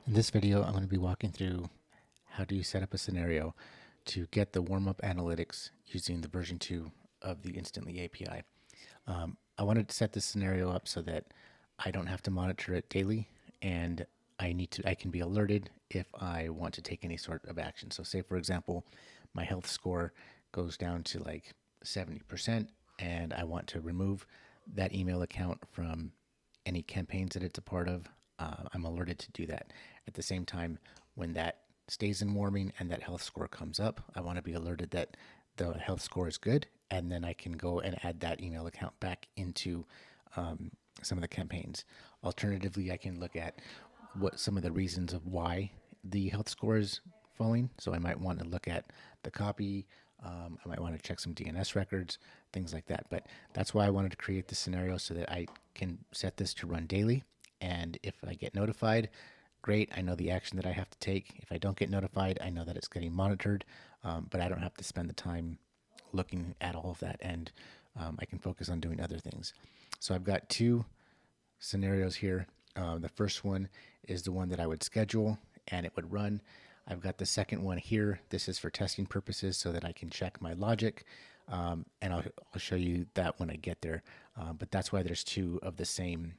In this video, I'm going to be walking through how do you set up a scenario to get the Warmup Analytics using the version 2 of the Instantly API. I wanted to set this scenario up so that I don't have to monitor it daily, and I can be alerted if I want to take any sort of action. So say, for example, my health score goes down to like 70%, and I want to remove that email account from any campaigns that it's a part of. I'm alerted to do that. At the same time, when that stays in warming and that health score comes up, I want to be alerted that the health score is good, and then I can go and add that email account back into some of the campaigns. Alternatively, I can look at what some of the reasons of why the health score is falling. So I might want to look at the copy. I might want to check some DNS records, things like that. But that's why I wanted to create this scenario so that I can set this to run daily. And if I get notified, great, I know the action that I have to take. If I don't get notified, I know that it's getting monitored, but I don't have to spend the time looking at all of that, and I can focus on doing other things. So I've got two scenarios here. The first one is the one that I would schedule and it would run. I've got the second one here. This is for testing purposes so that I can check my logic, and I'll show you that when I get there. But that's why there's two of the same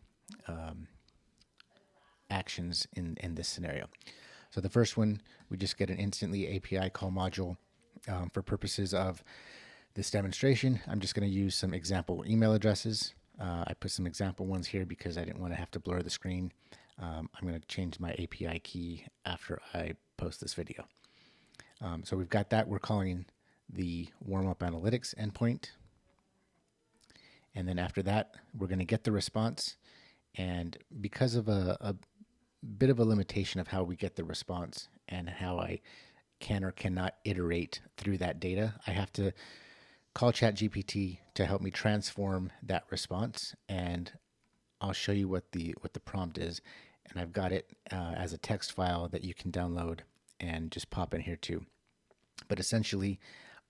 actions in this scenario. So the first one, we just get an Instantly API call module. For purposes of this demonstration, I'm just going to use some example email addresses. I put some example ones here because I didn't want to have to blur the screen. I'm going to change my API key after I post this video. So we've got that. We're calling the Warmup Analytics endpoint. And then after that, we're going to get the response. And because of a bit of a limitation of how we get the response and how I can or cannot iterate through that data, I have to call ChatGPT to help me transform that response, and I'll show you what the prompt is. And I've got it as a text file that you can download and just pop in here too. But essentially,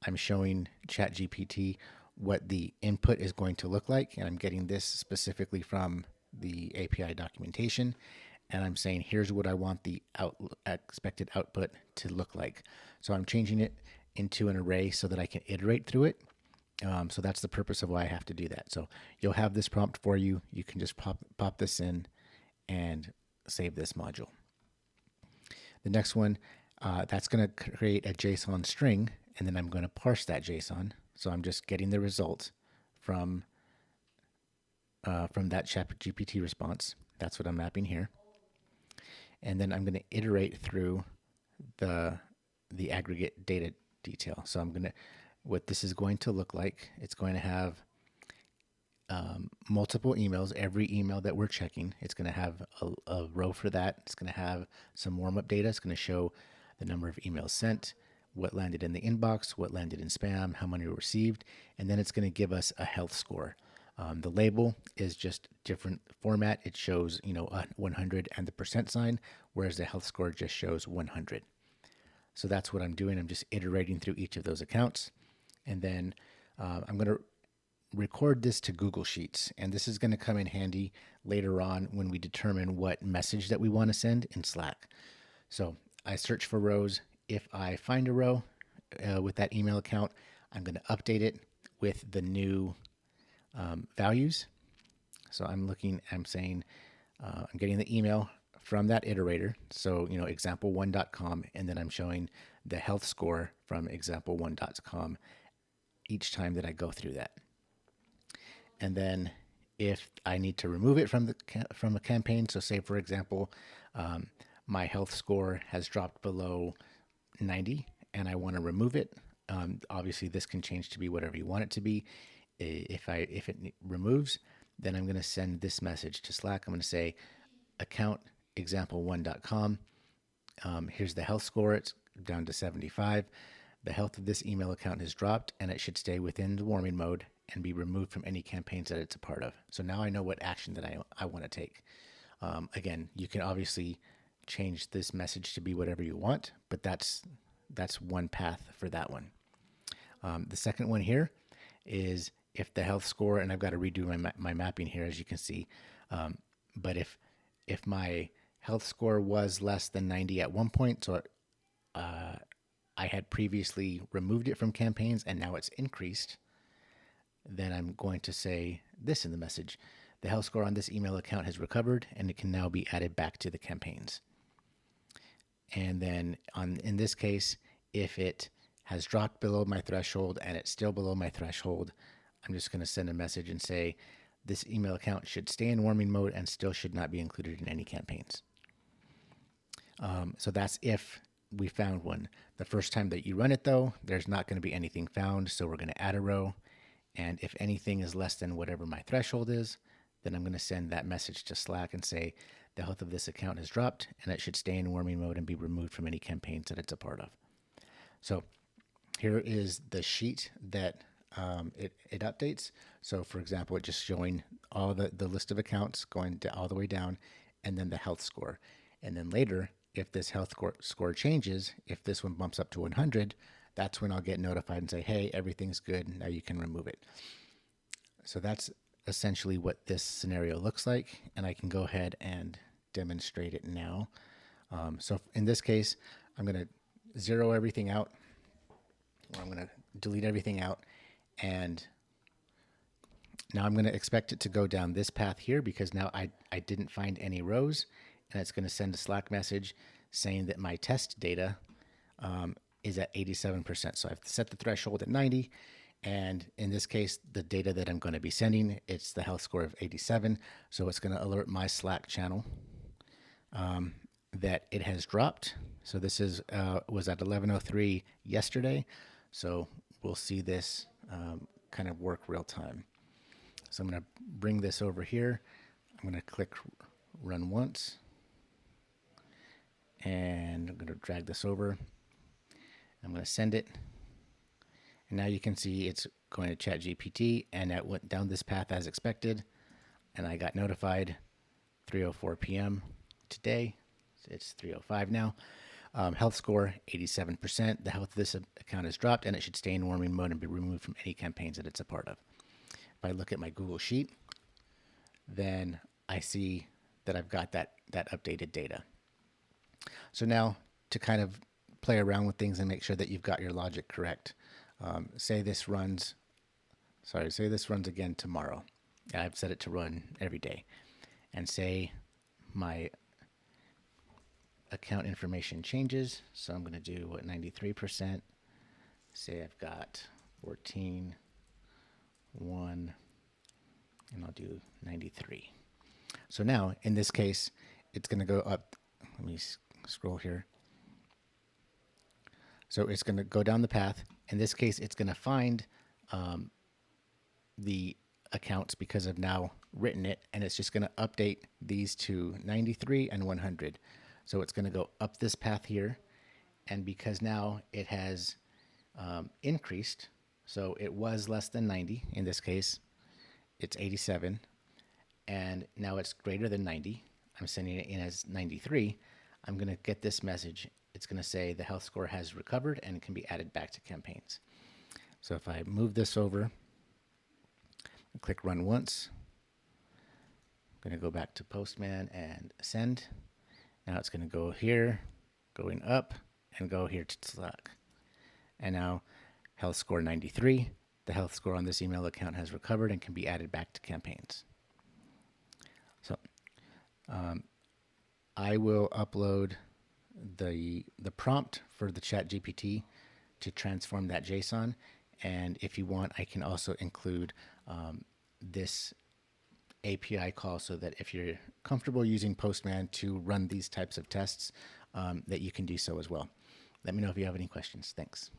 I'm showing ChatGPT what the input is going to look like, and I'm getting this specifically from the API documentation. And I'm saying, here's what I want the expected output to look like. So I'm changing it into an array so that I can iterate through it. So that's the purpose of why I have to do that. So you'll have this prompt for you. You can just pop this in and save this module. The next one, that's going to create a JSON string, and then I'm going to parse that JSON. So I'm just getting the result from that ChatGPT response. That's what I'm mapping here. And then I'm going to iterate through the aggregate data detail. So what this is going to look like, it's going to have multiple emails. Every email that we're checking, it's going to have a row for that. It's going to have some warm-up data. It's going to show the number of emails sent, what landed in the inbox, what landed in spam, how many were received, and then it's going to give us a health score. The label is just different format. It shows 100 and the percent sign, whereas the health score just shows 100. So that's what I'm doing. I'm just iterating through each of those accounts. And then I'm going to record this to Google Sheets. And this is going to come in handy later on when we determine what message that we want to send in Slack. So I search for rows. If I find a row with that email account, I'm going to update it with the new values. So I'm saying I'm getting the email from that iterator. So, example1.com, and then I'm showing the health score from example1.com each time that I go through that. And then if I need to remove it from a campaign, so say, for example, my health score has dropped below 90 and I want to remove it. Obviously, this can change to be whatever you want it to be. If it removes, then I'm going to send this message to Slack. I'm going to say, account example1.com. Here's the health score. It's down to 75. The health of this email account has dropped, and it should stay within the warming mode and be removed from any campaigns that it's a part of. So now I know what action that I want to take. Again, you can obviously change this message to be whatever you want, but that's one path for that one. The second one here is if the health score, and I've got to redo my mapping here, as you can see, but if my health score was less than 90 at one point, so I had previously removed it from campaigns and now it's increased, then I'm going to say this in the message. The health score on this email account has recovered and it can now be added back to the campaigns. And then in this case, if it has dropped below my threshold and it's still below my threshold, I'm just going to send a message and say this email account should stay in warming mode and still should not be included in any campaigns. So that's if we found one. The first time that you run it, though, there's not going to be anything found, so we're going to add a row. And if anything is less than whatever my threshold is, then I'm going to send that message to Slack and say the health of this account has dropped and it should stay in warming mode and be removed from any campaigns that it's a part of. So here is the sheet that it updates. So for example, it's just showing all the list of accounts going all the way down and then the health score. And then later, if this health score changes, if this one bumps up to 100, that's when I'll get notified and say, hey, everything's good. Now you can remove it. So that's essentially what this scenario looks like. And I can go ahead and demonstrate it now. So in this case, I'm going to zero everything out, or I'm going to delete everything out. And now I'm going to expect it to go down this path here because now I didn't find any rows. And it's going to send a Slack message saying that my test data is at 87%. So I've set the threshold at 90. And in this case, the data that I'm going to be sending, it's the health score of 87. So it's going to alert my Slack channel that it has dropped. So this is was at 11:03 yesterday. So we'll see this kind of work real time. So I'm going to bring this over here. I'm going to click run once. And I'm going to drag this over. I'm going to send it. And now you can see it's going to ChatGPT, and it went down this path as expected. And I got notified 3:04 p.m. today. It's 3:05 now. Health score 87%. The health of this account has dropped, and it should stay in warming mode and be removed from any campaigns that it's a part of. If I look at my Google Sheet, then I see that I've got that updated data. So now to kind of play around with things and make sure that you've got your logic correct. Say this runs again tomorrow. I've set it to run every day. And say my account information changes. So I'm going to do 93%. Say I've got 14, 1, and I'll do 93. So now in this case, it's going to go up. Let me scroll here. So it's going to go down the path. In this case, it's going to find the accounts because I've now written it, and it's just going to update these to 93 and 100. So it's going to go up this path here, and because now it has increased, so it was less than 90. In this case, it's 87, and now it's greater than 90. I'm sending it in as 93. I'm going to get this message. It's going to say the health score has recovered and can be added back to campaigns. So if I move this over, click run once, I'm going to go back to Postman and send. Now it's going to go here, going up, and go here to Slack. And now health score 93. The health score on this email account has recovered and can be added back to campaigns. So I will upload the prompt for the ChatGPT to transform that JSON. And if you want, I can also include this API call so that if you're comfortable using Postman to run these types of tests, that you can do so as well. Let me know if you have any questions. Thanks.